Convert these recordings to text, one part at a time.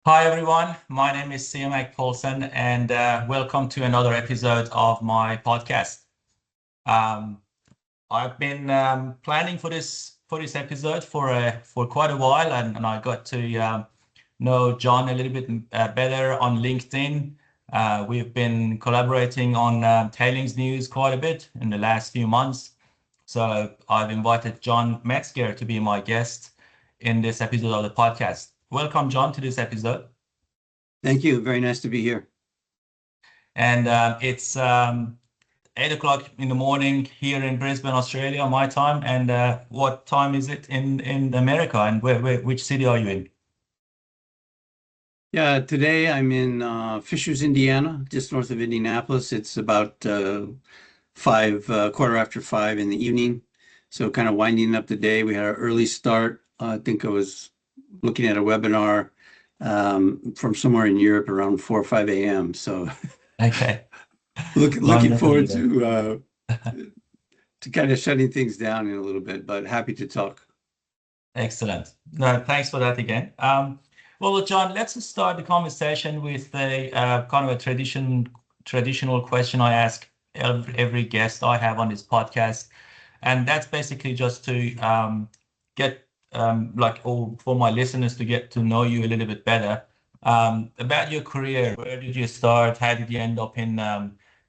Hi everyone, my name is Siamak Paulson and welcome to another episode of my podcast. Um, I've been planning for this episode for quite a while, and I got to know John a little bit better on LinkedIn. We've been collaborating on tailings news quite a bit in the last few months. So I've invited John Metzger to be my guest in this episode of the podcast. Welcome, John, to this episode. Thank you. Very nice to be here. And it's 8 o'clock in the morning here in Brisbane, Australia, my time. And what time is it in America? And which city are you in? Yeah, today I'm in Fishers, Indiana, just north of Indianapolis. It's about quarter after 5 in the evening. So kind of winding up the day. We had an early start. I think I was looking at a webinar from somewhere in Europe around 4 or 5 a.m. So Okay. looking forward London. to kind of shutting things down in a little bit, but happy to talk. Excellent. No, thanks for that again. Well, John, let's start the conversation with a kind of a traditional question I ask every guest I have on this podcast, and that's basically just to get or for my listeners to get to know you a little bit better about your career. Where did you start? How did you end up in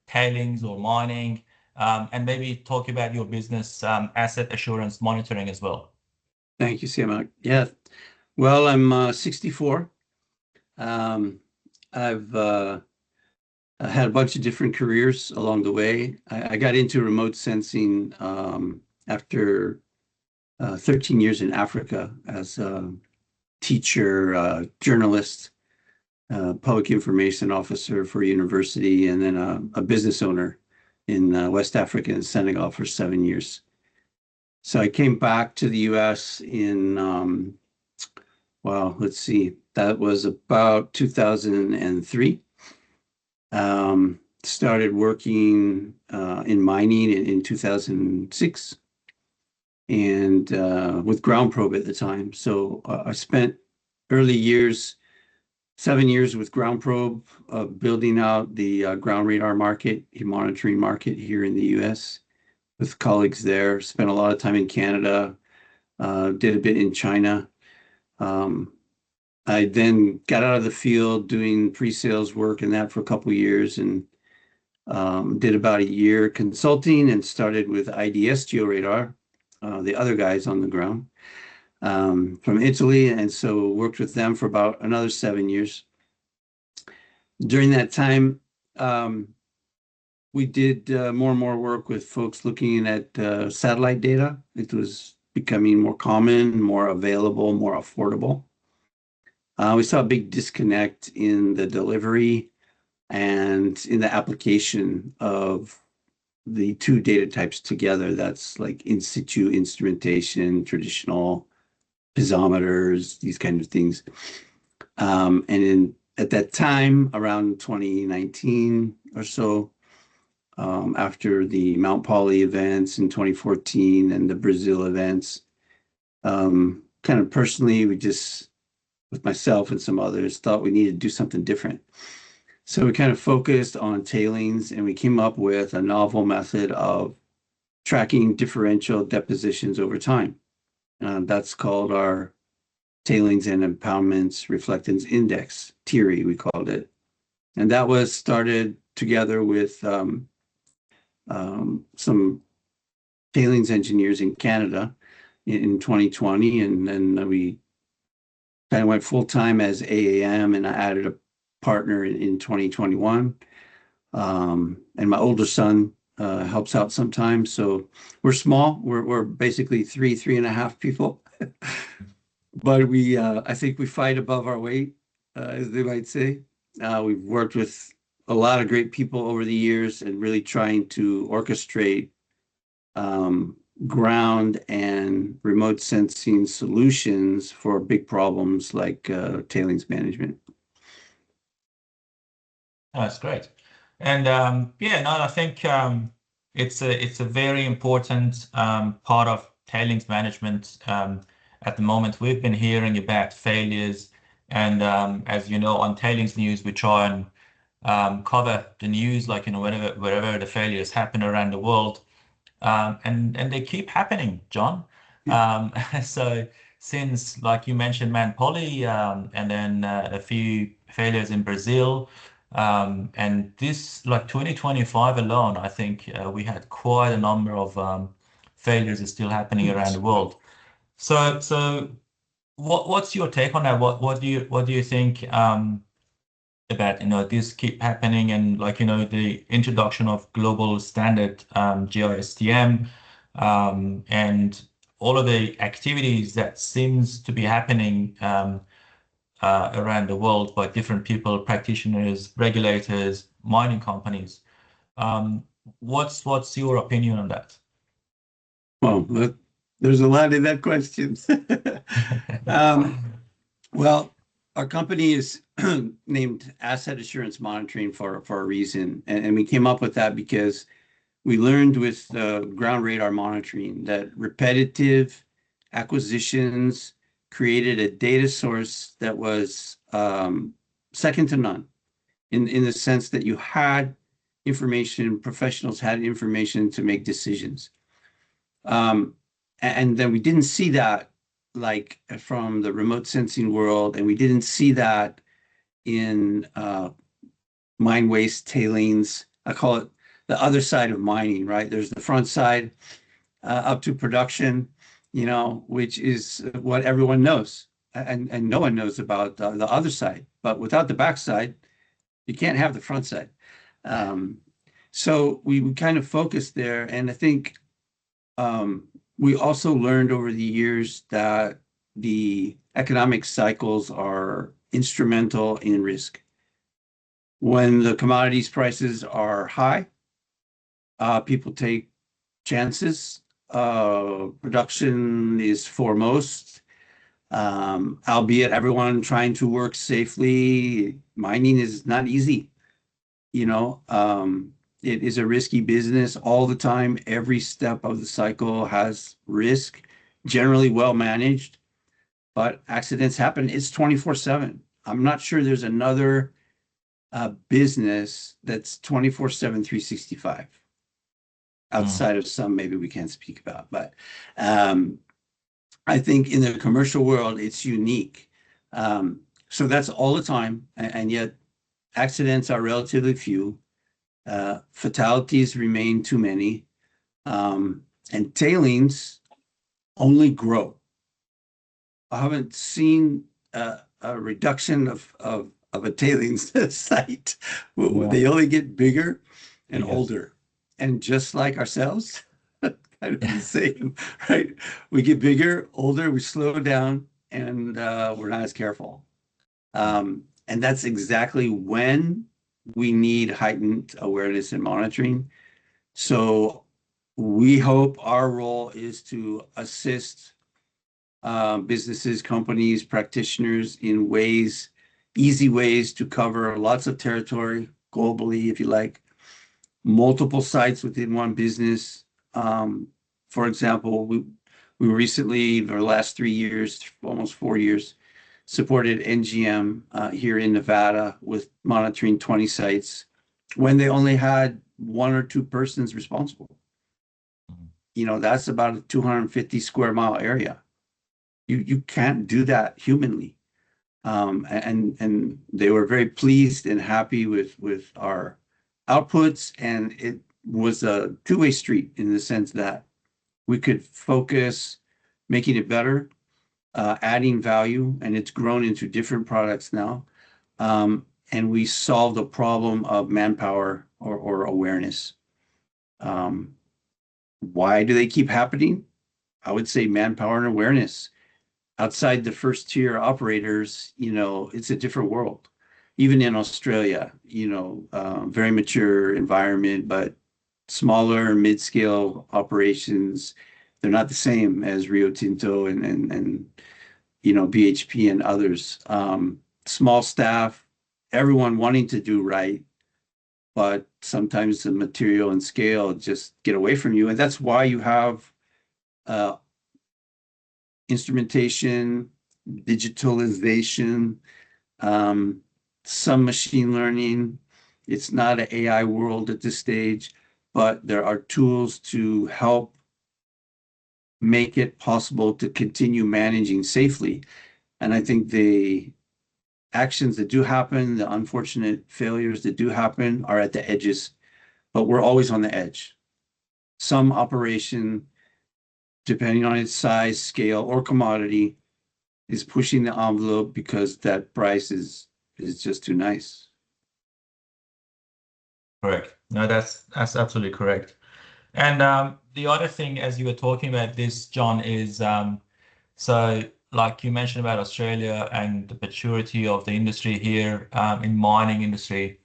tailings or mining? And maybe talk about your business, asset assurance monitoring as well. Thank you, Siamak. Yeah, well, I'm 64. I've had a bunch of different careers along the way. I got into remote sensing after 13 years in Africa as a teacher, journalist, public information officer for a university, and then a business owner in West Africa and Senegal for 7 years. So I came back to the US in, let's see, that was about 2003. Started working in mining in 2006 and with ground probe at the time. So I spent early years, 7 years with ground probe, building out the ground radar market, monitoring market here in the US with colleagues there. Spent a lot of time in Canada, did a bit in China. I then got out of the field doing pre-sales work and that for a couple of years, and did about a year consulting and started with IDS Georadar, the other guys on the ground from Italy. And so worked with them for about another 7 years. During that time, we did more and more work with folks looking at satellite data. It was becoming more common, more available, more affordable. We saw a big disconnect in the delivery and in the application of the two data types together. That's like in situ instrumentation, traditional piezometers, these kinds of things. At that time, around 2019 or so, after the Mount Poly events in 2014 and the Brazil events, kind of personally, we just, with myself and some others, thought we needed to do something different. So we kind of focused on tailings, and we came up with a novel method of tracking differential depositions over time. That's called our Tailings and Impoundments Reflectance Index, TIRI, we called it. And that was started together with some tailings engineers in Canada in 2020, and then we kind of went full-time as AAM, and I added a partner in 2021. And my older son helps out sometimes. So we're small. We're basically three and a half people. But I think we fight above our weight, as they might say. We've worked with a lot of great people over the years and really trying to orchestrate ground and remote sensing solutions for big problems like tailings management. Oh, that's great. And I think it's a very important part of tailings management. At the moment, we've been hearing about failures And as you know, on Tailings News, we try and cover the news, like, wherever the failures happen around the world. And they keep happening, John. So since, like you mentioned, Man Poly, and then a few failures in Brazil, and this, like 2025 alone, I think we had quite a number of failures is still happening around the world. So what's your take on that? What do you think about this keep happening, and, like, the introduction of global standard GISTM, and all of the activities that seems to be happening around the world by different people, practitioners, regulators, mining companies. Um, what's your opinion on that? Well, there's a lot in that question. Um, well, our company is named Asset Assurance Monitoring for a reason. And we came up with that because we learned with ground radar monitoring that repetitive acquisitions created a data source that was second to none in the sense that you had information, professionals had information to make decisions. And then we didn't see that, like, from the remote sensing world, and we didn't see that in mine waste tailings. I call it the other side of mining, right? There's the front side up to production, which is what everyone knows. And no one knows about the other side. But without the backside, you can't have the front side. So we kind of focused there. And I think we also learned over the years that the economic cycles are instrumental in risk. When the commodities prices are high, people take chances. Production is foremost, albeit everyone trying to work safely. Mining is not easy. It is a risky business all the time. Every step of the cycle has risk, generally well managed, but accidents happen. It's 24/7. I'm not sure there's another business that's 24/7, 365 outside of some maybe we can't speak about. But I think in the commercial world, it's unique. So that's all the time, and yet accidents are relatively few. Fatalities remain too many, and tailings only grow. I haven't seen a reduction of a tailings site. Yeah. They only get bigger and Yes. older. And just like ourselves, kind of the same, right? We get bigger, older, we slow down, and we're not as careful. And that's exactly when we need heightened awareness and monitoring. So we hope our role is to assist businesses, companies, practitioners in easy ways to cover lots of territory globally, if you like, multiple sites within one business. For example, we recently, the last 3 years, almost 4 years, supported NGM here in Nevada with monitoring 20 sites when they only had one or two persons responsible. That's about a 250 square mile area. You can't do that humanly. And they were very pleased and happy with our outputs, and it was a two-way street in the sense that we could focus making it better, adding value, and it's grown into different products now. And we solved the problem of manpower or awareness. Why do they keep happening? I would say manpower and awareness. Outside the first tier operators, it's a different world. Even in Australia, very mature environment, but smaller mid-scale operations, they're not the same as Rio Tinto and BHP and others. Small staff, everyone wanting to do right, but sometimes the material and scale just get away from you. And that's why you have instrumentation, digitalization, some machine learning. It's not an AI world at this stage, but there are tools to help make it possible to continue managing safely. And I think the actions that do happen, the unfortunate failures that do happen are at the edges, but we're always on the edge. Some operation, depending on its size, scale, or commodity, is pushing the envelope because that price is just too nice. Correct. No, that's absolutely correct. And the other thing, as you were talking about this, John, is so like you mentioned about Australia and the maturity of the industry here in mining industry.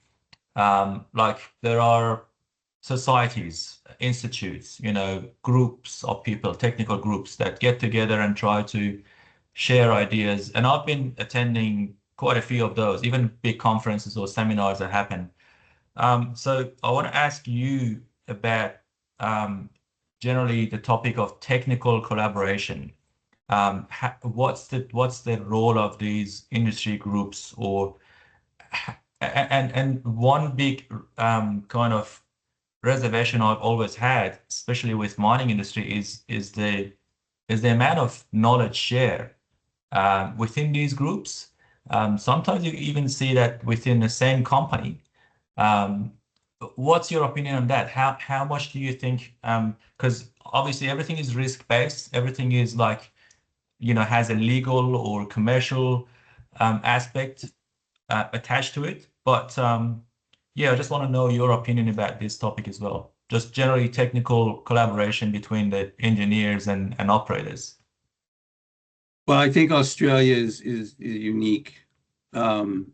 Like there are societies, institutes, groups of people, technical groups that get together and try to share ideas. And I've been attending quite a few of those, even big conferences or seminars that happen. So I want to ask you about generally the topic of technical collaboration. What's the role of these industry groups, or and one big kind of reservation I've always had, especially with mining industry, is the amount of knowledge share within these groups. Sometimes you even see that within the same company. Um, what's your opinion on that? How much do you think? Because obviously everything is risk-based, everything is like, has a legal or commercial aspect attached to it. But yeah, I just want to know your opinion about this topic as well. Just generally technical collaboration between the engineers and operators. Well, I think Australia is unique. Um,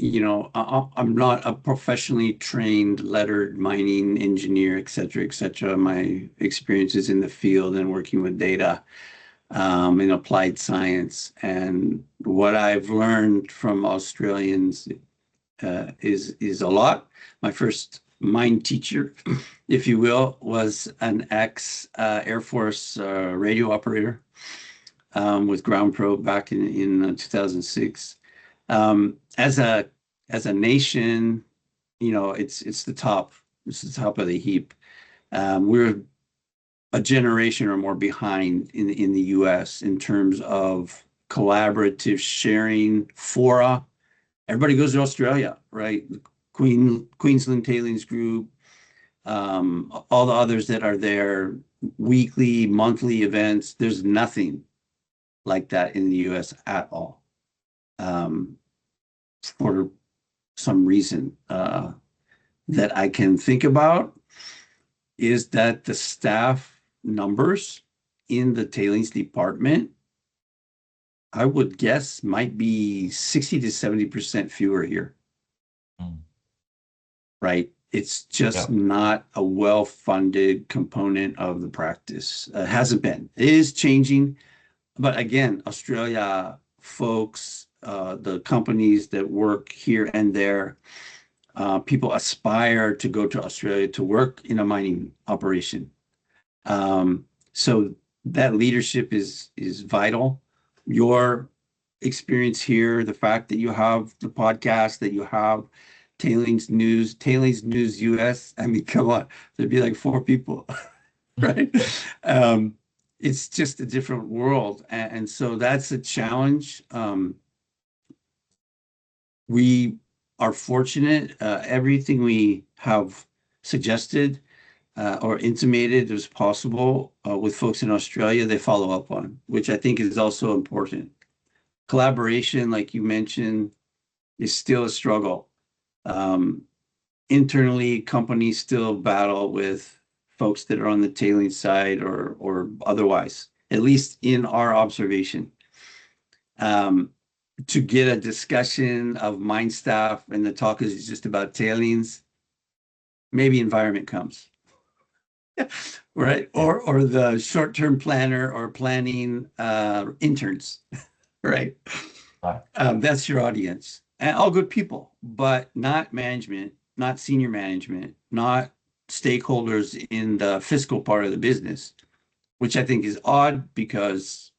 I'm not a professionally trained lettered mining engineer, et cetera, et cetera. My experience is in the field and working with data in applied science. And what I've learned from Australians is a lot. My first mine teacher, if you will, was an ex Air Force radio operator with Ground Probe back in 2006. As a nation, it's the top. It's the top of the heap. We're a generation or more behind in the U.S. in terms of collaborative sharing fora. Everybody goes to Australia, right? Queensland Tailings Group, all the others that are there, weekly, monthly events. There's nothing like that in the U.S. at all, for some reason that I can think about, is that the staff numbers in the tailings department, I would guess, might be 60 to 70% fewer here. Right? It's just not a well-funded component of the practice. Hasn't been. It is changing. But again, Australia folks, the companies that work here and there, people aspire to go to Australia to work in a mining operation. So that leadership is vital. Your experience here, the fact that you have the podcast, that you have Tailings News US. I mean, come on, there'd be like 4 people, right? It's just a different world. And so that's a challenge. We are fortunate. Everything we have suggested or intimated as possible with folks in Australia, they follow up on, which I think is also important. Collaboration, like you mentioned, is still a struggle. Internally, companies still battle with folks that are on the tailing side or otherwise, at least in our observation. To get a discussion of mine staff and the talk is just about tailings, maybe environment comes. Right? Or the short-term planner or planning interns, right? That's your audience. And all good people, but not management, not senior management, not stakeholders in the fiscal part of the business, which I think is odd because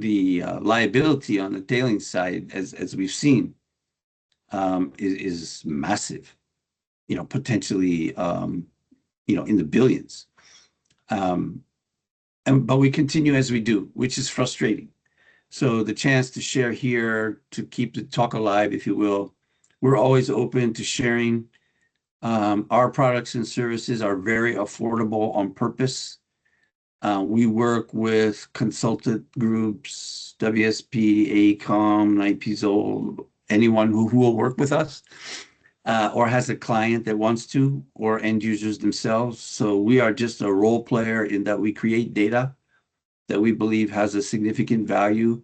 the liability on the tailing side, as we've seen, is massive. Potentially, in the billions. But we continue as we do, which is frustrating. So the chance to share here, to keep the talk alive, if you will, we're always open to sharing. Our products and services are very affordable on purpose. We work with consultant groups, WSP, AECOM, NIPEZOL, anyone who will work with us, or has a client that wants to, or end users themselves. So we are just a role player in that we create data that we believe has a significant value,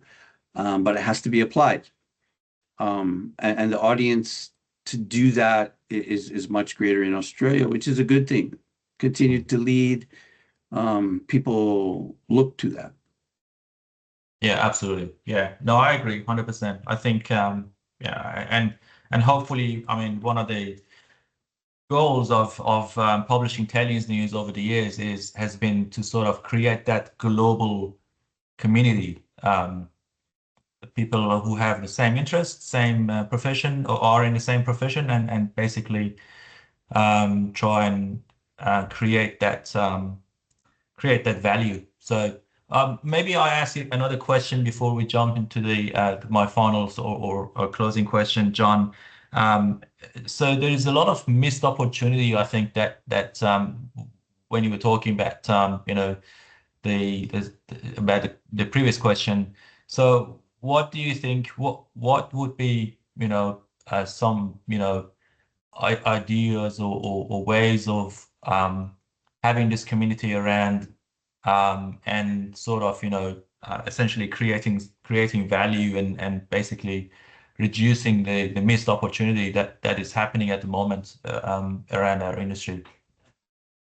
but it has to be applied. And the audience to do that is much greater in Australia, which is a good thing. Continue to lead. People look to that. Yeah, absolutely. Yeah, no, I agree 100%. I think, yeah, and hopefully, I mean, one of the goals of publishing tailings news over the years has been to sort of create that global community, people who have the same interests, same profession, or are in the same profession, and basically try and create that value. So maybe I ask you another question before we jump into the my finals or closing question, John. Um, so there is a lot of missed opportunity, I think, that when you were talking about about the previous question. So what do you think? What would be some ideas or ways of having this community around and sort of essentially creating value and basically reducing the missed opportunity that is happening at the moment around our industry.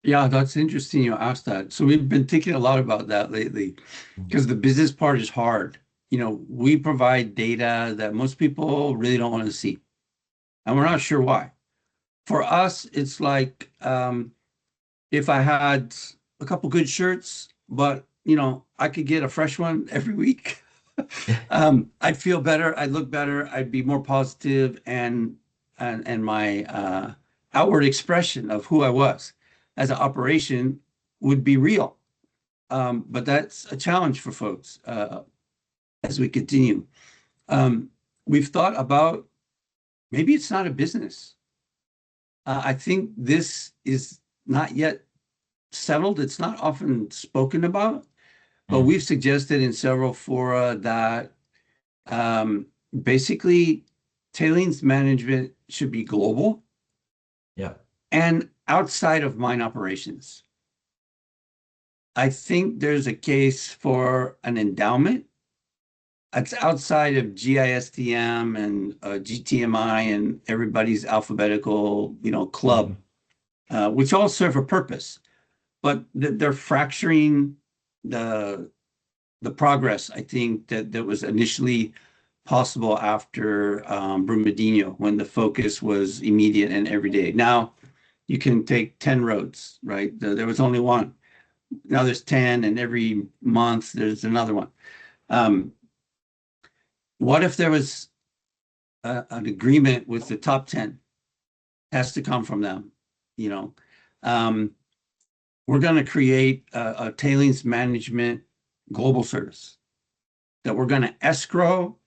Yeah, that's interesting you asked that. So we've been thinking a lot about that lately because the business part is hard. We provide data that most people really don't want to see, and we're not sure why. For us, it's like if I had a couple good shirts, but I could get a fresh one every week. I'd feel better, I'd look better, I'd be more positive, and my outward expression of who I was as an operation would be real. But that's a challenge for folks as we continue. We've thought about maybe it's not a business. I think this is not yet settled. It's not often spoken about, but we've suggested in several fora that basically tailings management should be global. Yeah. And outside of mine operations. I think there's a case for an endowment. It's outside of GISTM and GTMI and everybody's alphabetical, club, which all serve a purpose, but they're fracturing the progress. I think that was initially possible after Brumadinho, when the focus was immediate and everyday. Now you can take 10 roads, right? There was only one. Now there's 10, and every month there's another one. What if there was an agreement with the top 10? Has to come from them. We're going to create a tailings management global service that we're going to escrow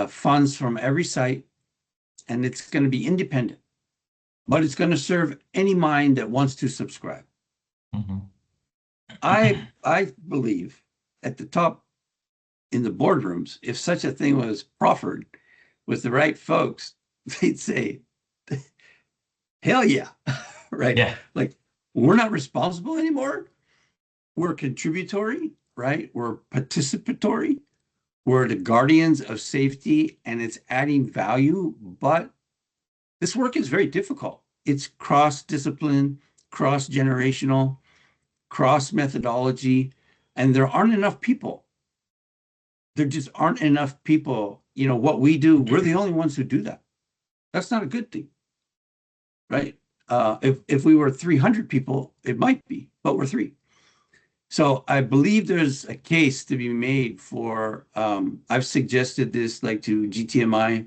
funds from every site, and it's going to be independent, but it's going to serve any mine that wants to subscribe. I believe at the top in the boardrooms, if such a thing was proffered with the right folks, they'd say, hell yeah, right? Yeah. Like, we're not responsible anymore. We're contributory, right? We're participatory. We're the guardians of safety, and it's adding value. But this work is very difficult. It's cross-discipline, cross-generational, cross-methodology, and there aren't enough people. There just aren't enough people. What we do, we're the only ones who do that. That's not a good thing, right? If we were 300 people, it might be, but we're 3. So I believe there's a case to be made for, I've suggested this like to GTMI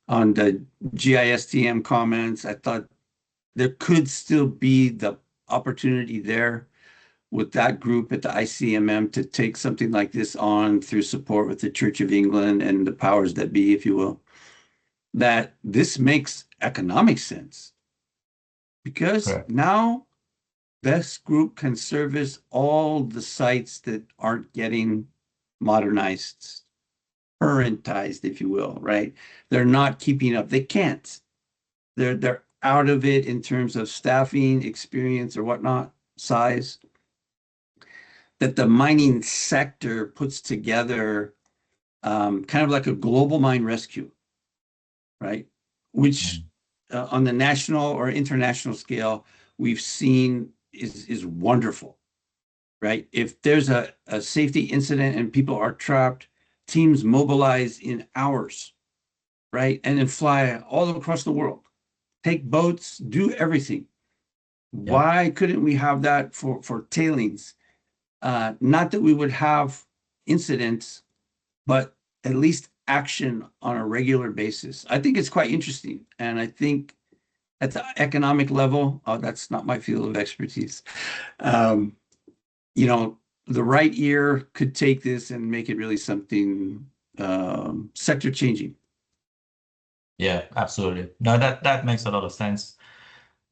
on the GISTM comments. I thought there could still be the opportunity there with that group at the ICMM to take something like this on through support with the Church of England and the powers that be, if you will, that this makes economic sense because Correct. now this group can service all the sites that aren't getting modernized, currentized, if you will, right? They're not keeping up. They can't. They're out of it in terms of staffing, experience, or whatnot, size. That the mining sector puts together kind of like a global mine rescue, right? Which Mm. on the national or international scale, we've seen is wonderful, right? If there's a safety incident and people are trapped, teams mobilize in hours, right? And then fly all across the world, take boats, do everything. Yeah. Why couldn't we have that for tailings? Not that we would have incidents, but at least action on a regular basis. I think it's quite interesting. And I think at the economic level, that's not my field of expertise. Um, you know, the right ear could take this and make it really something sector changing. Yeah, absolutely. No, that makes a lot of sense.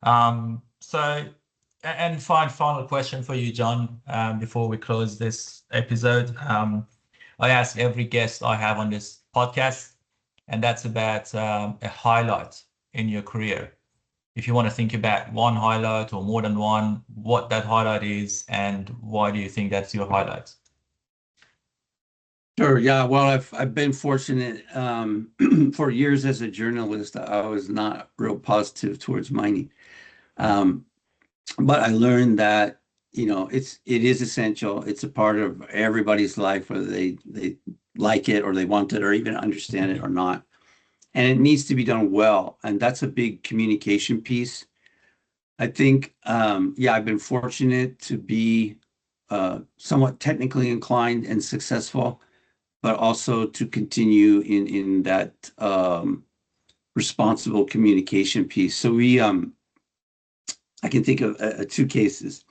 So, and final question for you, John, before we close this episode. I ask every guest I have on this podcast, and that's about a highlight in your career. If you want to think about one highlight or more than one, what that highlight is, and why do you think that's your highlight? Sure. Yeah. Well, I've been fortunate for years as a journalist. I was not real positive towards mining, um, but I learned that it is essential. It's a part of everybody's life, whether they like it or they want it or even understand it or not. And it needs to be done well. And that's a big communication piece. I think, yeah, I've been fortunate to be somewhat technically inclined and successful, but also to continue in that responsible communication piece. So I can think of two cases.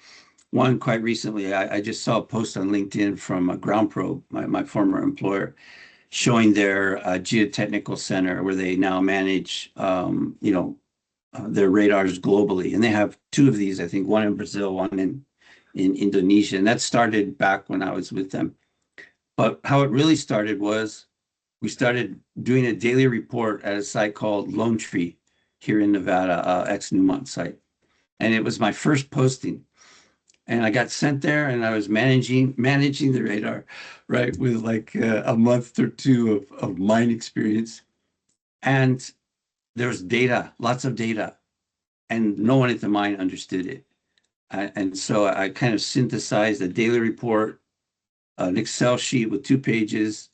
One quite recently, I just saw a post on LinkedIn from Ground Probe, my former employer, showing their geotechnical center where they now manage, their radars globally. And they have two of these, I think, one in Brazil, one in Indonesia. And that started back when I was with them. But how it really started was we started doing a daily report at a site called Lone Tree here in Nevada, ex-Newmont site. And it was my first posting. And I got sent there and I was managing the radar, right, with like a month or two of mine experience. And there's data, lots of data, and no one at the mine understood it. And so I kind of synthesized a daily report, an Excel sheet with 2 pages.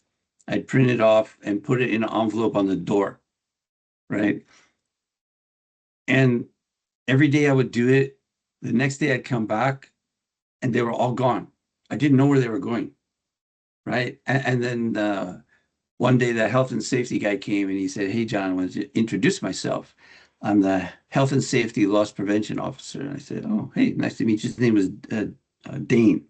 I'd print it off and put it in an envelope on the door, right? And every day I would do it. The next day I'd come back and they were all gone. I didn't know where they were going, right? And then one day the health and safety guy came and he said, "Hey, John, I want to introduce myself. I'm the health and safety loss prevention officer." And I said, "Oh, hey, nice to meet you." His name was Dane.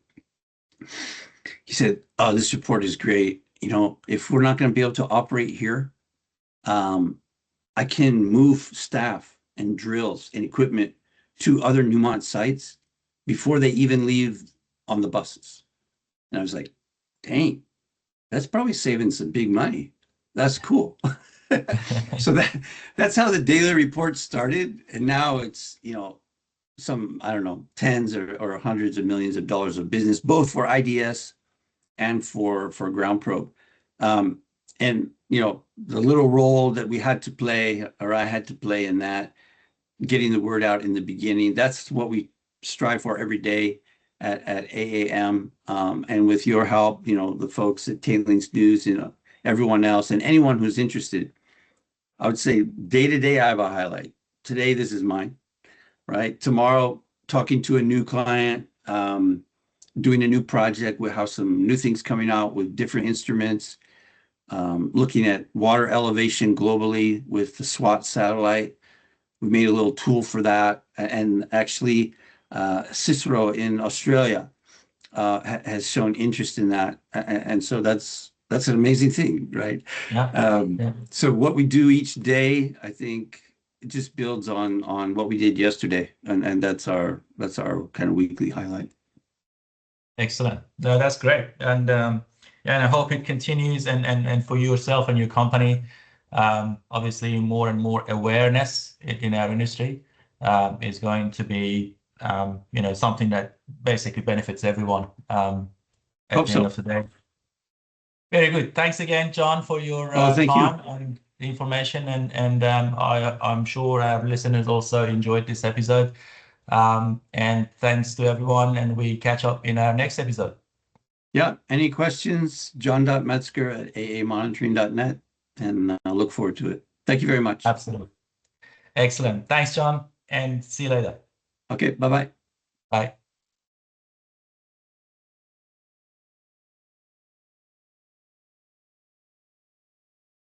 He said, "Oh, this report is great. If we're not going to be able to operate here, um, I can move staff and drills and equipment to other Newmont sites before they even leave on the buses." And I was like, "Dang, that's probably saving some big money. That's cool." So that's how the daily report started. And now it's, some, I don't know, tens or hundreds of millions of dollars of business, both for IDS and for Ground Probe. Um, and the little role that we had to play, or I had to play in that, getting the word out in the beginning, that's what we strive for every day at AAM. And with your help, the folks at Tailings News, everyone else, and anyone who's interested, I would say day to day, I have a highlight. Today, this is mine, right? Tomorrow, talking to a new client, doing a new project with how some new things coming out with different instruments, looking at water elevation globally with the SWAT satellite. We made a little tool for that, and actually Cicero in Australia has shown interest in that, and so that's an amazing thing, right? Yeah. So what we do each day, I think, it just builds on what we did yesterday, and that's our kind of weekly highlight. Excellent. No, that's great. And and I hope it continues, and for yourself and your company, obviously more and more awareness in our industry is going to be something that basically benefits everyone at Hope the end so. of the day. Very good. Thanks again, John, for your Thank you. time and the information, and I'm sure our listeners also enjoyed this episode. And thanks to everyone, and we catch up in our next episode. Yeah. Any questions? john.metzger@aamonitoring.net, and I look forward to it. Thank you very much. Absolutely. Excellent. Thanks, John, and see you later. Okay. Bye-bye. Bye.